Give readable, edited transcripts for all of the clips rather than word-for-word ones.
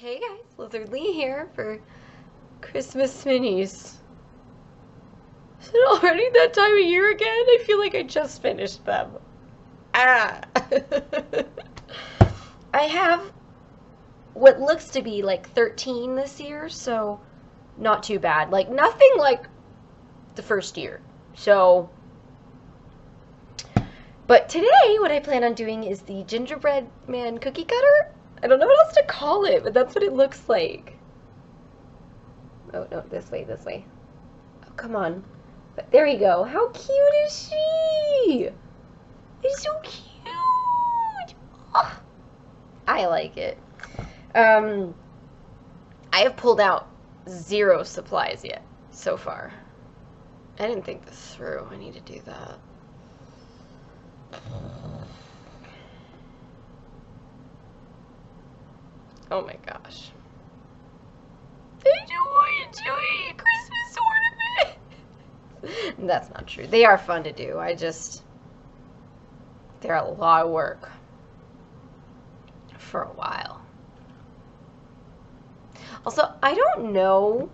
Hey guys, Lizardlea here for Christmas minis. Is it already that time of year again? I feel like I just finished them. Ah! I have what looks to be like 13 this year, so not too bad. Like, nothing like the first year. So, but today what I plan on doing is the gingerbread man cookie cutter. I don't know what else to call it, but that's what it looks like. Oh, no, this way, this way. Oh, come on. But there you go. How cute is she? It's so cute. Oh, I like it. I have pulled out 0 supplies yet so far. I didn't think this through. I need to do that. Oh my gosh. I don't want to do a Christmas ornament. That's not true. They are fun to do. They're a lot of work for a while. Also, I don't know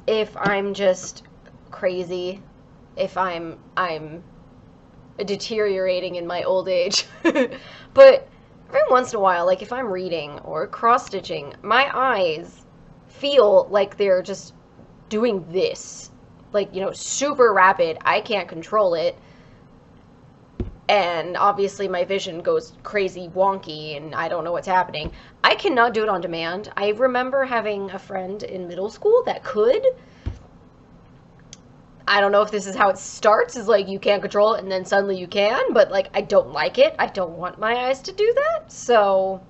if I'm just crazy, if I'm deteriorating in my old age, but every once in a while, like if I'm reading or cross-stitching, my eyes feel like they're just doing this. Like, you know, super rapid. I can't control it. And obviously my vision goes crazy wonky and I don't know what's happening. I cannot do it on demand. I remember having a friend in middle school that could. I don't know if this is how it starts, is like you can't control it and then suddenly you can, but like I don't like it. I don't want my eyes to do that, so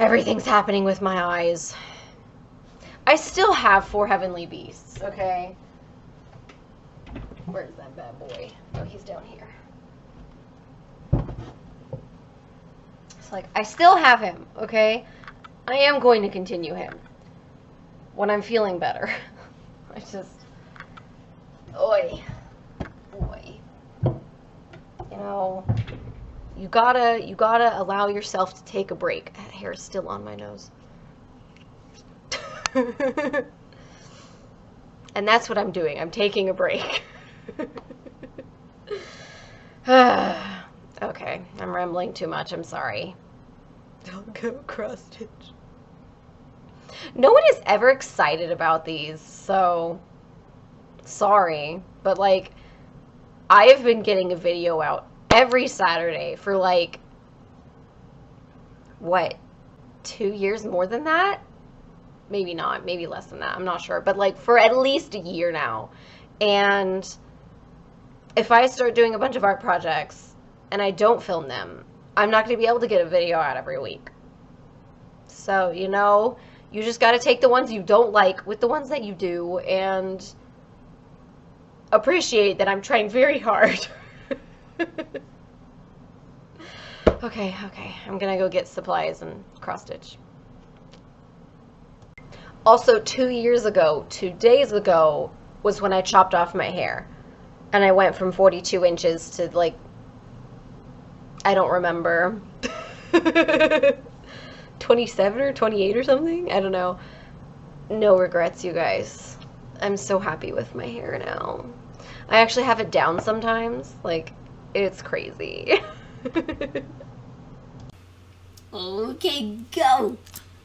everything's happening with my eyes. I still have 4 heavenly beasts, okay? Where's that bad boy? Oh, he's down here. It's like, I still have him, okay? I am going to continue him when I'm feeling better. I just... Oi. You know, you gotta allow yourself to take a break. That hair is still on my nose. And that's what I'm doing. I'm taking a break. Okay, I'm rambling too much. I'm sorry. Don't go cross stitch. No one is ever excited about these, so... Sorry, but like I have been getting a video out every Saturday for like what, 2 years, more than that? Maybe not, maybe less than that, I'm not sure, but like for at least a year now. And if I start doing a bunch of art projects and I don't film them, I'm not going to be able to get a video out every week. So, you know, you just got to take the ones you don't like with the ones that you do and appreciate that I'm trying very hard. Okay, I'm gonna go get supplies and cross stitch. Also, 2 days ago was when I chopped off my hair. And I went from 42 inches to like, I don't remember, 27 or 28 or something? I don't know. No regrets, you guys. I'm so happy with my hair now. I actually have it down sometimes. Like, it's crazy. Okay, go.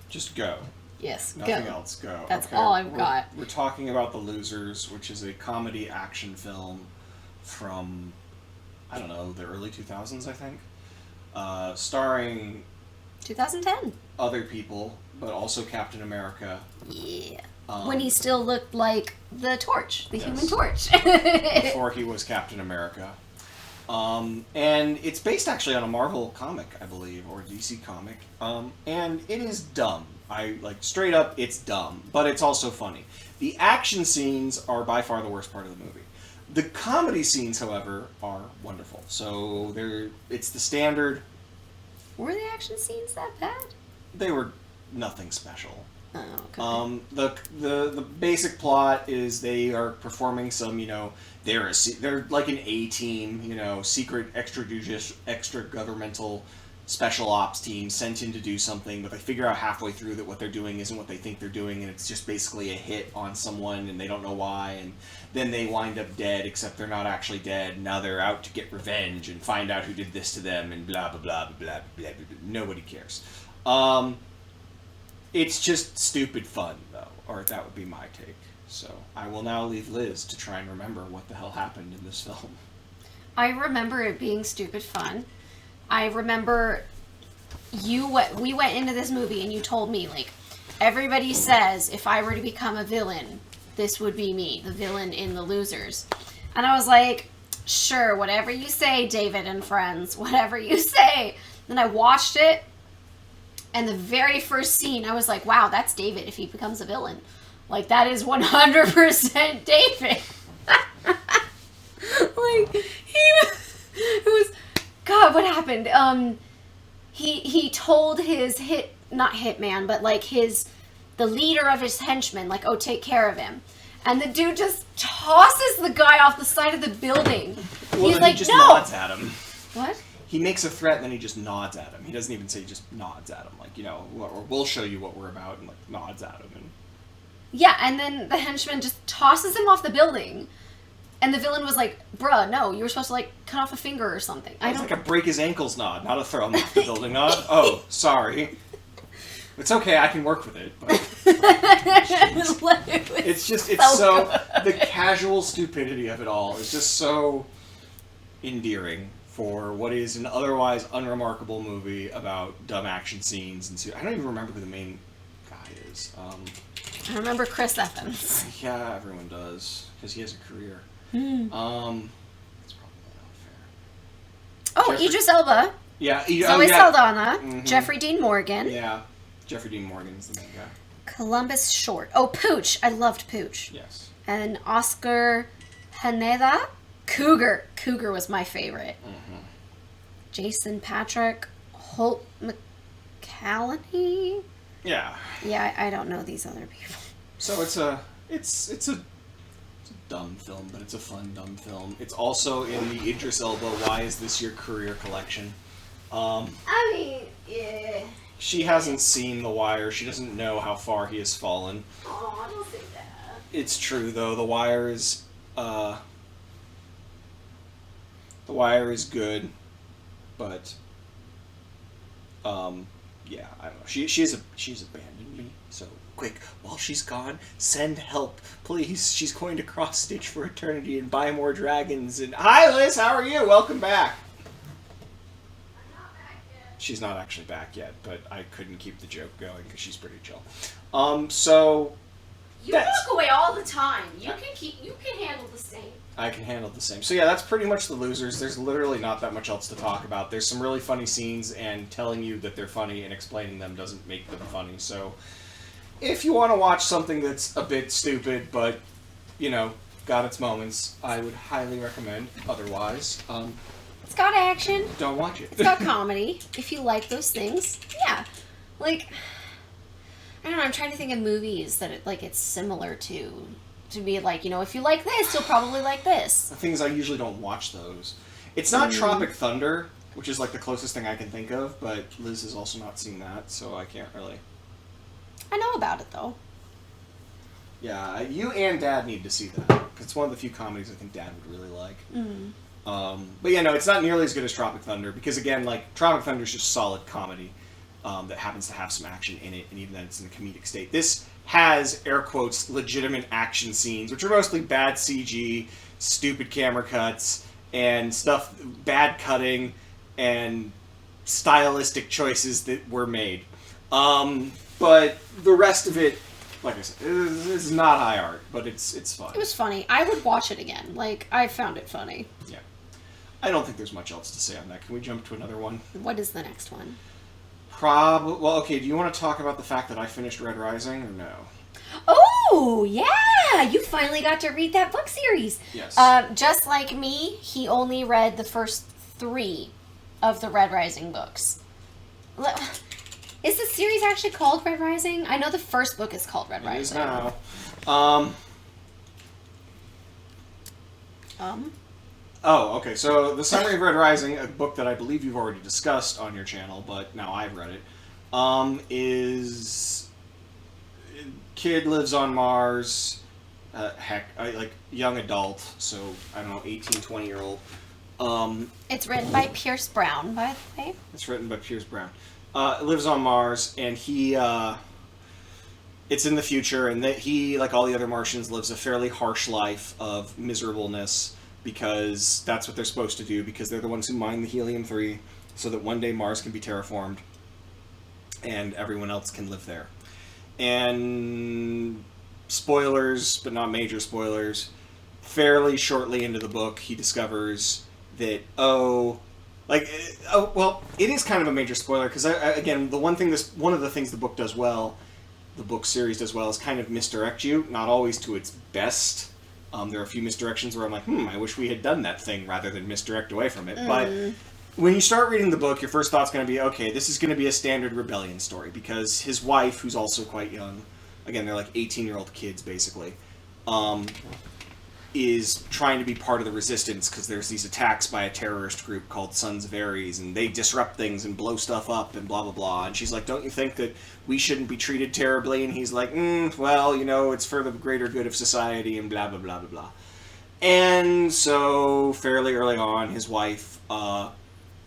Just go. Yes, Nothing go. else, go. That's okay. all I've got. We're talking about The Losers, which is a comedy action film from, I don't know, the early 2000s, I think. Starring 2010. other people, but also Captain America. Yeah. When he still looked like the Torch, the Yes. Human Torch. Before he was Captain America. And it's based actually on a Marvel comic, I believe, or DC comic. And it is dumb. Straight up, it's dumb. But it's also funny. The action scenes are by far the worst part of the movie. The comedy scenes, however, are wonderful. So it's the standard... Were the action scenes that bad? They were nothing special. Oh, okay. The basic plot is they are performing some, you know, they're like an A-team, you know, secret extra governmental special ops team sent in to do something, but they figure out halfway through that what they're doing isn't what they think they're doing, and it's just basically a hit on someone, and they don't know why, and then they wind up dead, except they're not actually dead. Now they're out to get revenge and find out who did this to them, and blah, blah, blah, blah, blah, blah, blah, blah. Nobody cares. It's just stupid fun, though, or that would be my take. So I will now leave Liz to try and remember what the hell happened in this film. I remember it being stupid fun. I remember we went into this movie and you told me, like, everybody says if I were to become a villain, this would be me, the villain in The Losers. And I was like, sure, whatever you say, David and friends, whatever you say. Then I watched it, and the very first scene, I was like, wow, that's David if he becomes a villain. Like, that is 100% David. Like, it was, God, what happened? He told his not hitman, but like the leader of his henchmen, like, oh, take care of him. And the dude just tosses the guy off the side of the building. Well, He's like, he just no! nods at him. What? He makes a threat, and then he just nods at him. He doesn't even say, he just nods at him. Like, you know, or we'll show you what we're about, and like nods at him. And Yeah, and then the henchman just tosses him off the building. And the villain was like, bruh, no, you were supposed to, like, cut off a finger or something. It's like a break his ankles nod, not a throw him off the building nod. Oh, sorry. It's okay, I can work with it. But it's so the casual stupidity of it all is just so endearing for what is an otherwise unremarkable movie about dumb action scenes. And I don't even remember who the main guy is. I remember Chris Evans. Yeah, everyone does, because he has a career. Hmm. That's probably not fair. Oh, Idris Elba. Yeah, Zoe Saldana. Mm-hmm. Jeffrey Dean Morgan. Yeah, Jeffrey Dean Morgan's the main guy. Columbus Short. Oh, Pooch. I loved Pooch. Yes. And Oscar Pineda. Cougar. Cougar was my favorite. Mm-hmm. Jason Patrick. Holt McCallany. Yeah. Yeah, I don't know these other people. So it's a dumb film, but it's a fun dumb film. It's also in the Idris Elba Why Is This Your Career collection. I mean, yeah. She hasn't seen The Wire. She doesn't know how far he has fallen. Oh, don't say that. It's true though. The Wire is good, but yeah, I don't know. She's abandoned me. So quick, while she's gone, send help, please. She's going to cross Stitch for eternity and buy more dragons. And hi, Liz. How are you? Welcome back. I'm not back yet. She's not actually back yet, but I couldn't keep the joke going because she's pretty chill. So You walk away all the time. You can handle the same. I can handle the same. So yeah, that's pretty much The Losers. There's literally not that much else to talk about. There's some really funny scenes, and telling you that they're funny and explaining them doesn't make them funny. So if you want to watch something that's a bit stupid, but, you know, got its moments, I would highly recommend. Otherwise, It's got action. don't watch it. It's got comedy. If you like those things, yeah. Like, I don't know. I'm trying to think of movies that it's similar to be like, you know, if you like this, you'll probably like this. The thing is, I usually don't watch those. It's not Tropic Thunder, which is like the closest thing I can think of, but Liz has also not seen that, so I can't really. I know about it though. Yeah, you and Dad need to see that. 'Cause it's one of the few comedies I think Dad would really like. But yeah, no, it's not nearly as good as Tropic Thunder, because again, like, Tropic Thunder is just solid comedy that happens to have some action in it, and even then it's in a comedic state. This has, air quotes, legitimate action scenes, which are mostly bad CG, stupid camera cuts, and stuff, bad cutting, and stylistic choices that were made. But the rest of it, like I said, is not high art, but it's fun. It was funny. I would watch it again. Like, I found it funny. Yeah. I don't think there's much else to say on that. Can we jump to another one? What is the next one? Well, okay, do you want to talk about the fact that I finished Red Rising, or no? Oh, yeah! You finally got to read that book series. Yes. Just like me, he only read the first 3 of the Red Rising books. Is the series actually called Red Rising? I know the first book is called Red Rising. It is now. Oh, okay. So the summary of Red Rising, a book that I believe you've already discussed on your channel, but now I've read it, is kid lives on Mars. Like young adult, so I don't know, 18, 20-year-old. It's written by Pierce Brown, by the way. It's written by Pierce Brown. Lives on Mars, and he, it's in the future, and that he, like all the other Martians, lives a fairly harsh life of miserableness, because that's what they're supposed to do, because they're the ones who mine the helium-3, so that one day Mars can be terraformed, and everyone else can live there. And spoilers, but not major spoilers, fairly shortly into the book, he discovers that, it is kind of a major spoiler, because, again, one of the things the book does well, the book series does well, is kind of misdirect you, not always to its best. There are a few misdirections where I'm like, I wish we had done that thing, rather than misdirect away from it. But when you start reading the book, your first thought's going to be, okay, this is going to be a standard rebellion story, because his wife, who's also quite young, again, they're like 18-year-old kids, basically, is trying to be part of the resistance, because there's these attacks by a terrorist group called Sons of Ares, and they disrupt things and blow stuff up and blah, blah, blah. And she's like, don't you think that we shouldn't be treated terribly? And he's like, well, it's for the greater good of society and blah, blah, blah, blah, blah. And so, fairly early on, his wife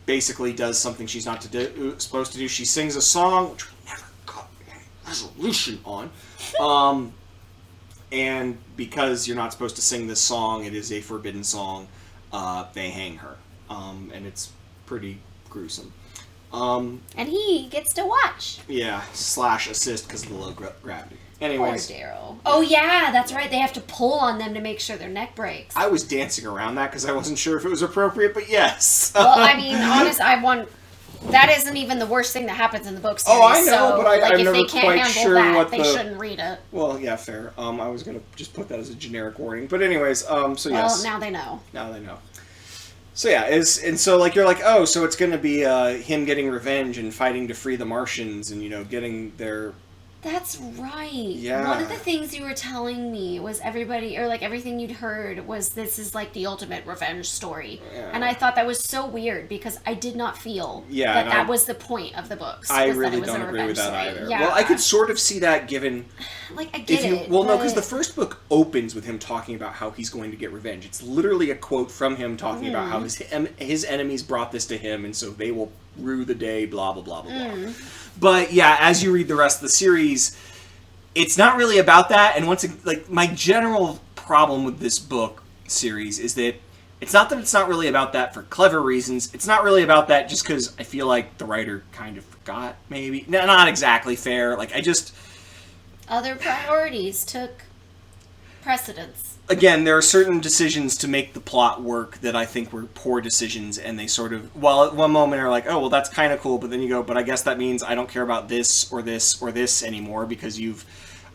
basically does something she's not supposed to do. She sings a song, which we never got any resolution on. And because you're not supposed to sing this song, it is a forbidden song, they hang her. And it's pretty gruesome. And he gets to watch. Yeah, / assist because of the low gravity. Anyways. Poor Daryl. Oh, yeah, that's right. They have to pull on them to make sure their neck breaks. I was dancing around that because I wasn't sure if it was appropriate, but yes. Well, I mean, that isn't even the worst thing that happens in the book series. Oh, I know, so, but I'm if never they can't quite handle sure that, they shouldn't read it. Well, yeah, fair. I was going to just put that as a generic warning. But anyways, so yes. Well, now they know. Now they know. So yeah, so like you're like, oh, so it's going to be him getting revenge and fighting to free the Martians and, getting their... That's right. Yeah. One of the things you were telling me was everything you'd heard was this is like the ultimate revenge story. Yeah. And I thought that was so weird because I did not feel that was the point of the books. I really don't agree with that either. Yeah. Well, I could sort of see that given... Like, I get it. Well, no, because the first book opens with him talking about how he's going to get revenge. It's literally a quote from him talking about how his enemies brought this to him, and so they will rue the day, blah, blah, blah, blah, blah. But yeah, as you read the rest of the series, it's not really about that. And my general problem with this book series is that it's not really about that for clever reasons. It's not really about that just because I feel like the writer kind of forgot, maybe. No, not exactly fair. Other priorities took precedence. Again, there are certain decisions to make the plot work that I think were poor decisions, and they sort of, at one moment are like, oh, well, that's kind of cool, but then you go, but I guess that means I don't care about this or this or this anymore because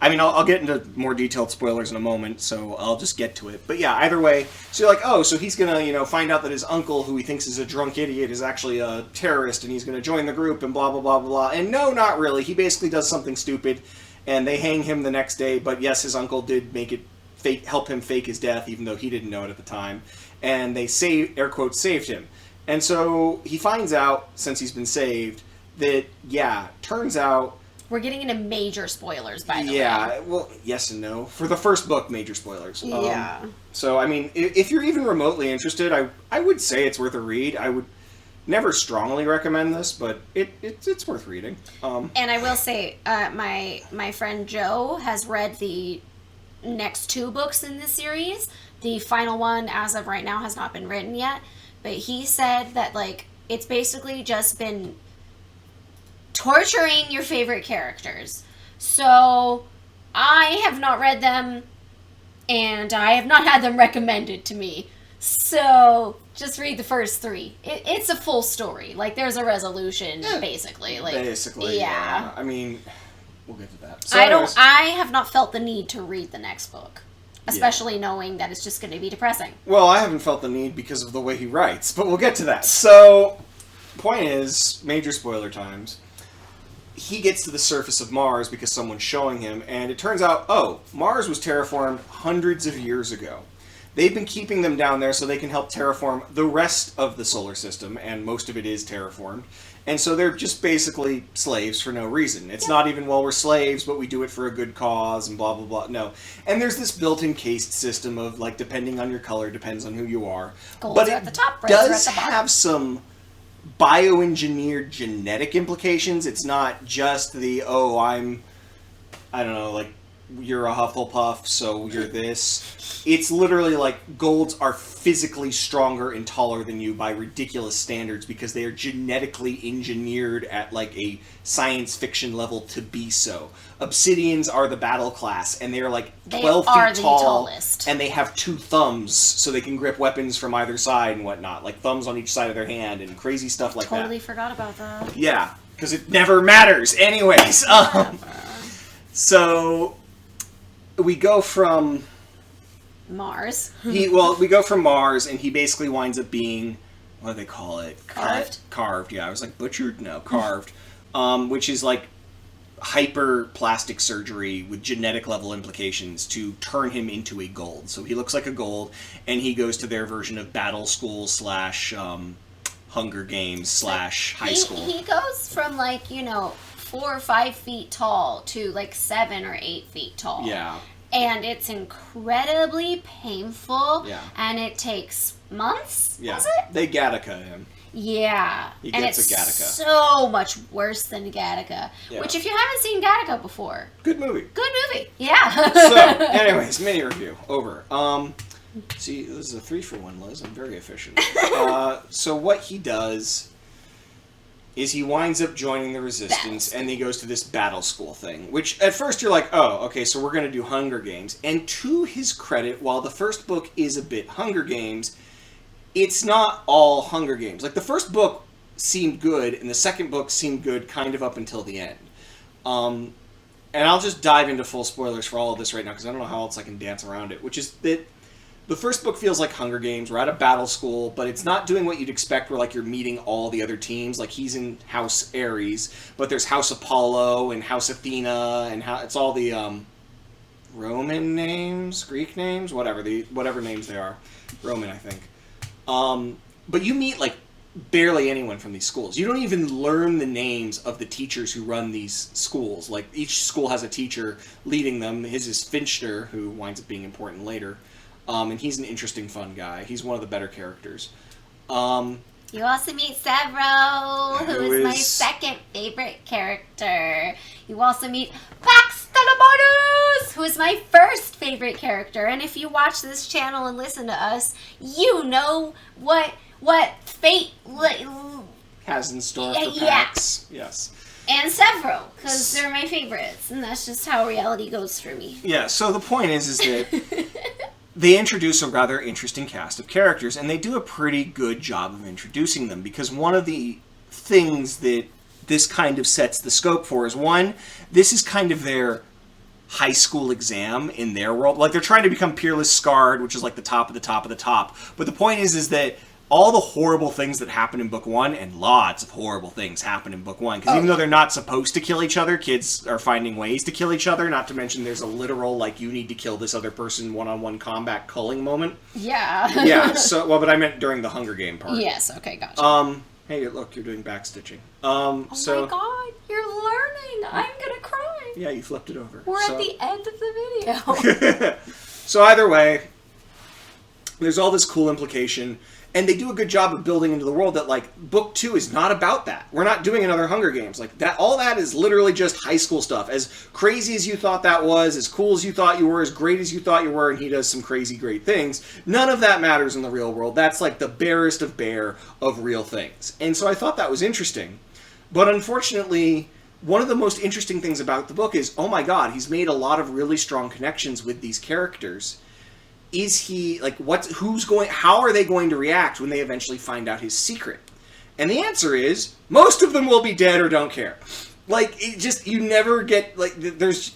I'll get into more detailed spoilers in a moment, so I'll just get to it. But yeah, either way, so you're like, oh, so he's gonna, find out that his uncle, who he thinks is a drunk idiot, is actually a terrorist, and he's gonna join the group, and blah, blah, blah, blah, blah. And no, not really. He basically does something stupid, and they hang him the next day, but yes, his uncle did help him fake his death, even though he didn't know it at the time. And they air quotes, saved him. And so he finds out, since he's been saved, that, turns out... We're getting into major spoilers, by the way. Yeah, well, yes and no. For the first book, major spoilers. Yeah. So, I mean, if you're even remotely interested, I would say it's worth a read. I would never strongly recommend this, but it's worth reading. And I will say, my friend Joe has read the next 2 books in this series. The final one, as of right now, has not been written yet. But he said that, it's basically just been torturing your favorite characters. So, I have not read them, and I have not had them recommended to me. So, just read the first 3. It's a full story. There's a resolution, basically. Basically, yeah. I mean... We'll get to that. So I have not felt the need to read the next book, especially knowing that it's just going to be depressing. Well, I haven't felt the need because of the way he writes, but we'll get to that. So, point is, major spoiler times. He gets to the surface of Mars because someone's showing him, and it turns out, Mars was terraformed hundreds of years ago. They've been keeping them down there so they can help terraform the rest of the solar system, and most of it is terraformed. And so they're just basically slaves for no reason. It's not even, well, we're slaves, but we do it for a good cause, and blah, blah, blah. No. And there's this built-in caste system of, like, depending on your color, depends on who you are. Golds but are at the top, it reds are does at the bottom. have some bioengineered genetic implications. It's not just the, oh, I don't know, like, you're a Hufflepuff, so you're this. It's literally like golds are physically stronger and taller than you by ridiculous standards because they are genetically engineered at like a science fiction level to be so. Obsidians are the battle class, and they are like 12 feet tall, and they have 2 thumbs, so they can grip weapons from either side and whatnot, like thumbs on each side of their hand and crazy stuff like that. Totally forgot about that. Yeah, because it never matters. Anyways, so we go from Mars. we go from Mars, and he basically winds up being, what do they call it? Carved? Carved, yeah. I was like, butchered? No, carved. Which is like hyper plastic surgery with genetic level implications to turn him into a gold. So he looks like a gold, and he goes to their version of battle school / Hunger Games / high school. He goes from like, 4 or 5 feet tall to like 7 or 8 feet tall. Yeah. And it's incredibly painful. Yeah. And it takes months. Yeah. Was it? They Gattaca him. Yeah. He and gets it's a Gattaca. so much worse than Gattaca. Yeah. Which, if you haven't seen Gattaca before, Good movie. good movie. Yeah. So, anyways, mini review over. See, this is a 3-for-1, Liz. I'm very efficient. So what he does is he winds up joining the Resistance, and he goes to this battle school thing, which at first you're like, oh, okay, so we're going to do Hunger Games. And to his credit, while the first book is a bit Hunger Games, it's not all Hunger Games. Like, the first book seemed good, and the second book seemed good kind of up until the end. And I'll just dive into full spoilers for all of this right now, because I don't know how else I can dance around it, which is that the first book feels like Hunger Games. We're at a battle school, but it's not doing what you'd expect where, like, you're meeting all the other teams. Like, he's in House Ares, but there's House Apollo and House Athena, and it's all the Roman names, Greek names, whatever names they are. Roman, I think. But you meet, like, barely anyone from these schools. You don't even learn the names of the teachers who run these schools. Like, each school has a teacher leading them. His is Fincher, who winds up being important later. And he's an interesting, fun guy. He's one of the better characters. You also meet Severo, who is my second favorite character. You also meet Paxtalamonus, who is my first favorite character. And if you watch this channel and listen to us, you know what fate has in store for Pax. Yes. And Severo, because they're my favorites. And that's just how reality goes for me. Yeah, so the point is that they introduce a rather interesting cast of characters, and they do a pretty good job of introducing them, because one of the things that this kind of sets the scope for is, one, this is kind of their high school exam in their world. Like, they're trying to become Peerless Scarred, which is like the top of the top of the top. But the point is that all the horrible things that happen in book 1, and lots of horrible things happen in book 1, because even though they're not supposed to kill each other, kids are finding ways to kill each other, not to mention there's a literal, like, you need to kill this other person one-on-one combat culling moment. Yeah. Yeah, so, well, but I meant during the Hunger Game part. Yes, okay, gotcha. Hey, look, you're doing backstitching. Oh my god, you're learning! I'm gonna cry! Yeah, you flipped it over. We're at the end of the video. So either way, there's all this cool implication. And they do a good job of building into the world that, like, book 2 is not about that. We're not doing another Hunger Games. Like, that, all that is literally just high school stuff. As crazy as you thought that was, as cool as you thought you were, as great as you thought you were, and he does some crazy, great things, none of that matters in the real world. That's, like, the barest of bare of real things. And so I thought that was interesting. But unfortunately, one of the most interesting things about the book is, oh my god, he's made a lot of really strong connections with these characters. Is he, like, how are they going to react when they eventually find out his secret? And the answer is, most of them will be dead or don't care. Like, it just, you never get, like,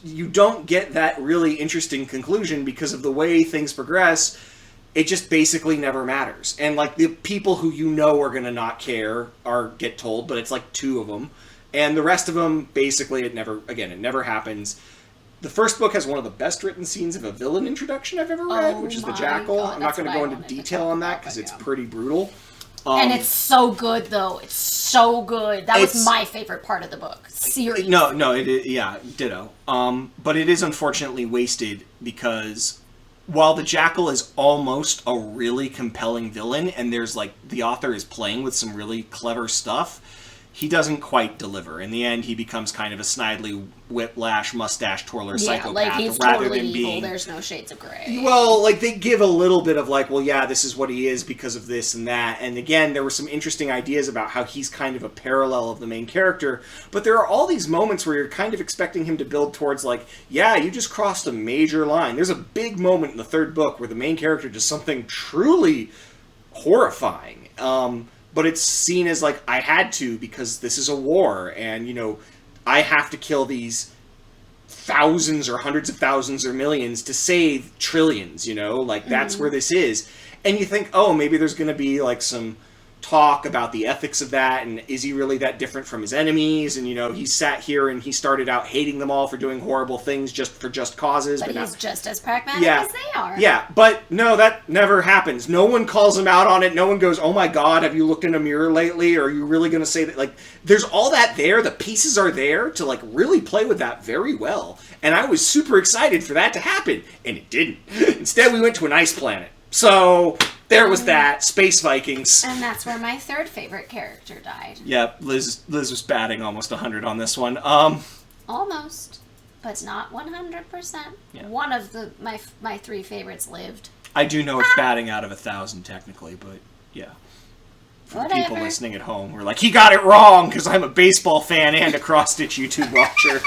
you don't get that really interesting conclusion because of the way things progress. It just basically never matters. And, like, the people who you know are going to not care get told, but it's like 2 of them. And the rest of them, basically, it never happens. The first book has one of the best written scenes of a villain introduction I've ever read, which is the Jackal. God, I'm not going to go into detail on that because it's pretty brutal. And it's so good, though. It's so good. That was my favorite part of the book. Seriously. No, it is, yeah, ditto. But it is unfortunately wasted because while the Jackal is almost a really compelling villain, and there's like the author is playing with some really clever stuff, he doesn't quite deliver. In the end, he becomes kind of a snidely, whiplash, mustache twirler psychopath, like he's rather totally than evil. being. There's no shades of gray. Well, like they give a little bit of like, well, yeah, this is what he is because of this and that. And again, there were some interesting ideas about how he's kind of a parallel of the main character. But there are all these moments where you're kind of expecting him to build towards like, yeah, you just crossed a major line. There's a big moment in the third book where the main character does something truly horrifying. But it's seen as like, I had to because this is a war and, you know, I have to kill these thousands or hundreds of thousands or millions to save trillions, you know? Like, that's where this is. And you think, oh, maybe there's going to be like some talk about the ethics of that, and is he really that different from his enemies? And, you know, he sat here and he started out hating them all for doing horrible things just for just causes. But he's just as pragmatic as they are. Yeah, but no, that never happens. No one calls him out on it. No one goes, oh my God, have you looked in a mirror lately? Or are you really going to say that? Like, there's all that there. The pieces are there to, like, really play with that very well. And I was super excited for that to happen. And it didn't. Instead, we went to an ice planet. So there was that. Space Vikings. And that's where my third favorite character died. Yep, Liz was batting almost 100 on this one. Almost, but not 100%. Yeah. One of my three favorites lived. I do know it's batting out of 1,000 technically, but yeah. For the people listening at home, we're like, he got it wrong because I'm a baseball fan and a cross-stitch YouTube watcher.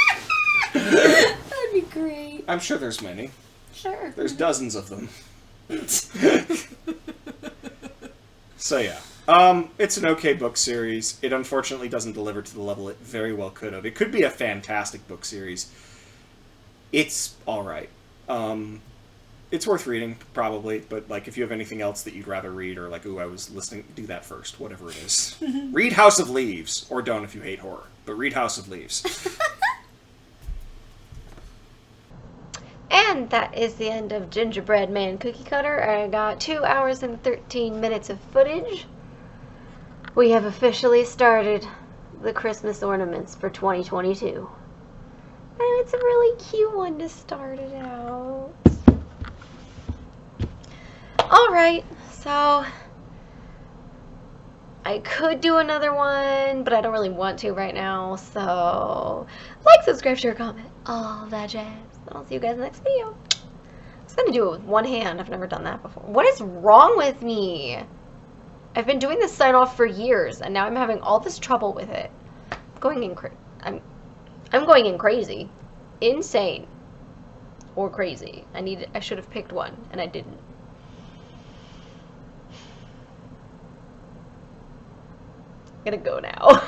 That'd be great. I'm sure there's many. Sure. There's dozens of them. So yeah, it's an okay book series. It unfortunately doesn't deliver to the level it very well could have. It could be a fantastic book series. It's all right. It's worth reading, probably, but like if you have anything else that you'd rather read, or like, ooh, I was listening, do that first, whatever it is. Read House of Leaves, or don't if you hate horror, but read House of Leaves. And that is the end of Gingerbread Man Cookie Cutter. I got 2 hours and 13 minutes of footage. We have officially started the Christmas ornaments for 2022. And it's a really cute one to start it out. Alright, so I could do another one, but I don't really want to right now. So, like, subscribe, share, comment, all that jazz. And I'll see you guys in the next video. I was going to do it with one hand. I've never done that before. What is wrong with me? I've been doing this sign off for years, and now I'm having all this trouble with it. I'm going in crazy. Insane. Or crazy. I should have picked one, and I didn't. I'm gonna go now.